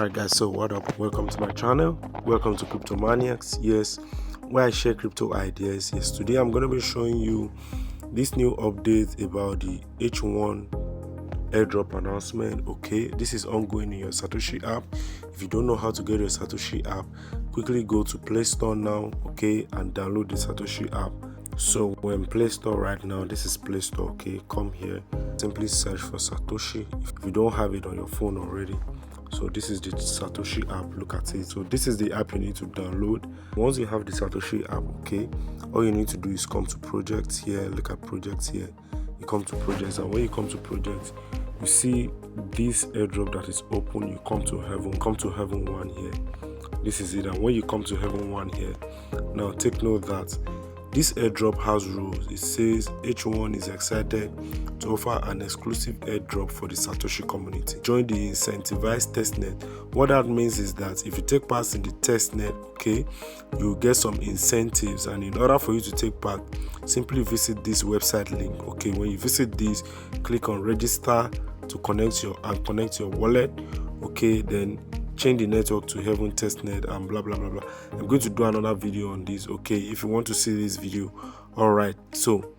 Alright guys, so what up? Welcome to my channel. Welcome to Crypto Maniacs. Yes, where I share crypto ideas. Yes, today I'm going to be showing you this new update about the H1 airdrop announcement. Okay, this is ongoing in your Satoshi app. If you don't know how to get your Satoshi app, quickly go to Play Store now, okay, and download the Satoshi app. So when Play Store right now, this is Play Store, okay, come here, simply search for Satoshi if you don't have it on your phone already. So this is the Satoshi app, look at it. So this is the app you need to download. Once you have the Satoshi app, okay, all you need to do is come to projects here, look at projects here. You come to projects, and when you come to projects, you see this airdrop that is open. You come to heaven 1 here. This is it. And when you come to heaven 1 here, now take note that this airdrop has rules. It says H1 is excited to offer an exclusive airdrop for the Satoshi community. Join the incentivized testnet. What that means is that if you take part in the testnet, okay, you get some incentives, and in order for you to take part, simply visit this website link. Okay, when you visit this, click on register to connect your wallet. Okay, then change the network to heaven testnet and blah blah blah blah. I'm going to do another video on this, okay, if you want to see this video. All right, so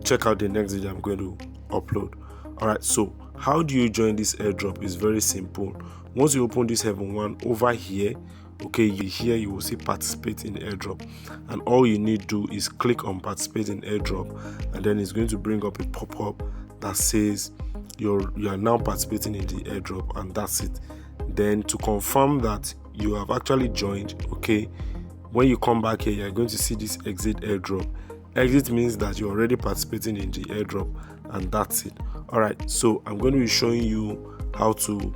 check out the next video I'm going to upload. All right, so how do you join this airdrop? Is very simple. Once you open this heaven 1 over here, okay, here you will see participate in airdrop, and all you need to do is click on participate in airdrop, and then it's going to bring up a pop-up that says you are now participating in the airdrop, and that's it. Then to confirm that you have actually joined, okay, when you come back here, you're going to see this exit airdrop. Exit means that you're already participating in the airdrop, and that's it. All right, so I'm going to be showing you how to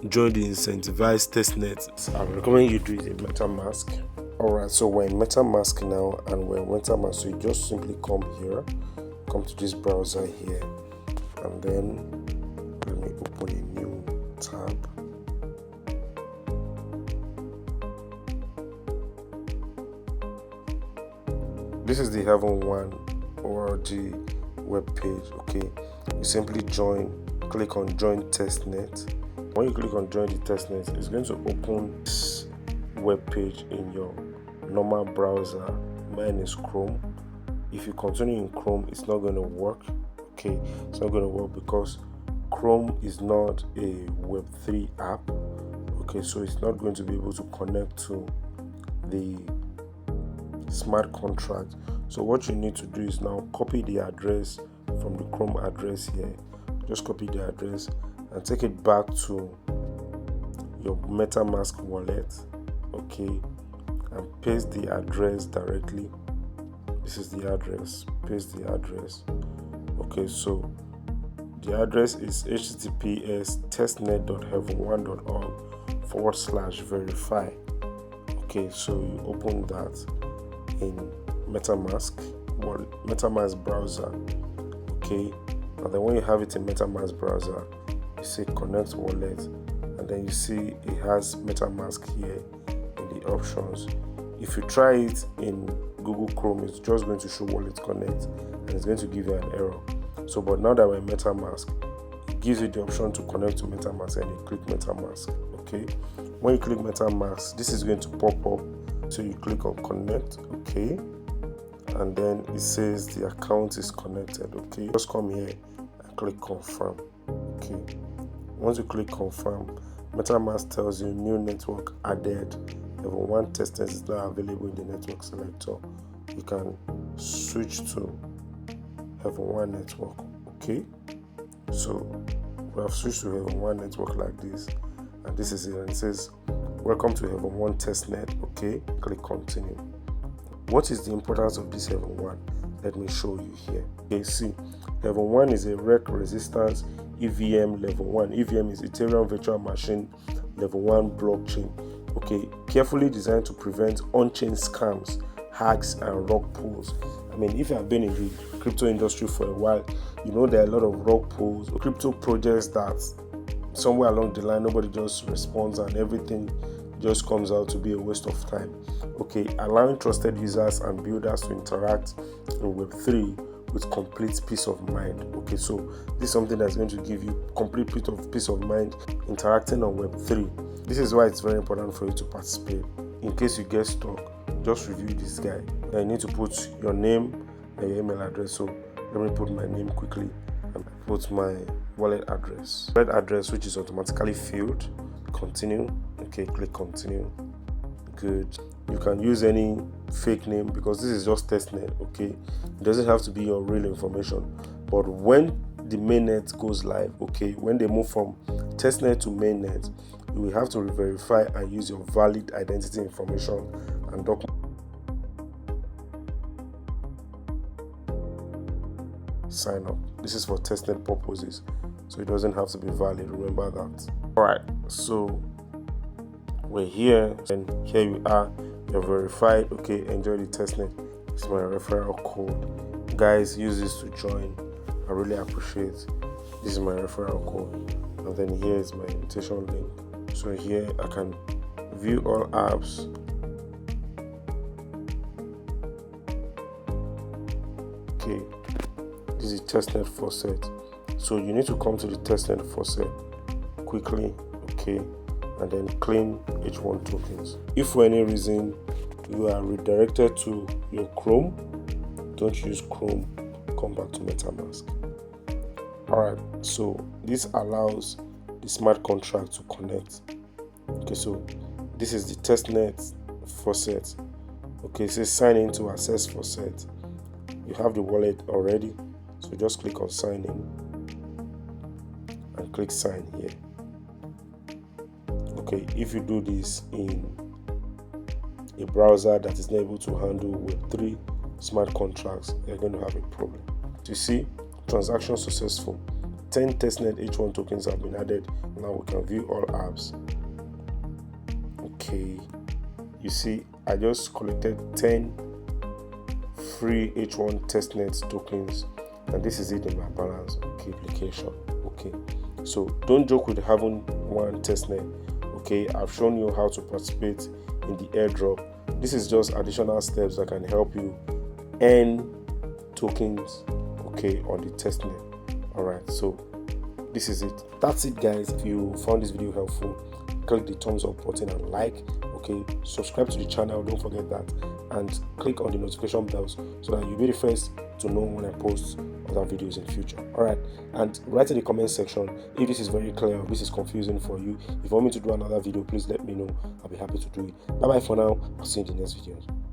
join the incentivized testnet. I recommend you do it in MetaMask. All right, so we're in MetaMask now, and we're in MetaMask, so you just simply come here, come to this browser here, and then let me open a new tab. This is the Heaven 1 ORG web page. Okay, you simply click on join testnet. When you click on join the testnet, it's going to open this web page in your normal browser. Mine is Chrome. If you continue in Chrome, it's not going to work. Okay, it's not going to work because Chrome is not a Web3 app. Okay, so it's not going to be able to connect to the smart contract. So what you need to do is now copy the address from the Chrome address here. Just copy the address and take it back to your MetaMask wallet, okay, and paste the address directly. This is the address. Paste the address. Okay, so the address is https testnet.heaven1.org/verify. okay, so you open that in MetaMask browser, okay, and then when you have it in MetaMask browser, you say connect wallet, and then you see it has MetaMask here in the options. If you try it in Google Chrome, it's just going to show wallet connect, and it's going to give you an error. So but now that we're in MetaMask, it gives you the option to connect to MetaMask, and you click MetaMask. Okay, when you click MetaMask, this is going to pop up. So you click on connect, okay, and then it says the account is connected. Okay, just come here and click confirm. Okay, once you click confirm, MetaMask tells you new network added. Heaven 1 testnet is now available in the network selector. You can switch to Heaven 1 network. Okay, so we have switched to Heaven 1 network like this, and this is it, and it says welcome to Heaven 1 testnet. Okay, click continue. What is the importance of this Heaven 1? Let me show you here. Okay, see, Heaven 1 is a REC resistance EVM level 1. EVM is Ethereum Virtual Machine level 1 blockchain. Okay, carefully designed to prevent on-chain scams, hacks, and rug pulls. I mean, if you have been in the crypto industry for a while, you know there are a lot of rug pulls, crypto projects that somewhere along the line nobody just responds, and everything just comes out to be a waste of time. Okay, allowing trusted users and builders to interact in Web3 with complete peace of mind. Okay, so this is something that's going to give you complete peace of mind interacting on Web3. This is why it's very important for you to participate. In case you get stuck, just review this guide. Now you need to put your name and your email address. So let me put my name quickly and put my wallet address. Wallet address, which is automatically filled. Continue. Okay, click continue. Good. You can use any fake name because this is just testnet. Okay, it doesn't have to be your real information. But when the mainnet goes live, okay, when they move from testnet to mainnet, you will have to verify and use your valid identity information and document. Sign up. This is for testnet purposes, so it doesn't have to be valid. Remember that. Alright, so we're here, and here you are. You're verified. Okay, enjoy the testnet. This is my referral code. Guys, use this to join. I really appreciate. This is my referral code, and then here is my invitation link. So here I can view all apps. Okay, this is testnet faucet. So you need to come to the testnet faucet quickly. Okay, and then claim H1 tokens. If for any reason you are redirected to your Chrome, don't use Chrome, come back to MetaMask. Alright, so this allows the smart contract to connect. Okay, so this is the testnet faucet. Okay, it says sign in to access faucet. You have the wallet already, so just click on sign in and click sign here. Okay, if you do this in a browser that is not able to handle Web3 smart contracts, you're going to have a problem. You see, transaction successful. 10 testnet H1 tokens have been added. Now we can view all apps. Okay, you see, I just collected 10 free H1 testnet tokens, and this is it in my balance. Okay, application. Okay, so don't joke with having one testnet. Okay, I've shown you how to participate in the airdrop. This is just additional steps that can help you earn tokens, okay, on the testnet. Alright, so this is it. That's it, guys. If you found this video helpful, click the thumbs up button and like. Okay, subscribe to the channel, don't forget that, and click on the notification bells so that you'll be the first to know when I post other videos in future. Alright, and write in the comment section if this is very clear or this is confusing for you. If you want me to do another video, please let me know. I'll be happy to do it. Bye bye for now. I'll see you in the next video.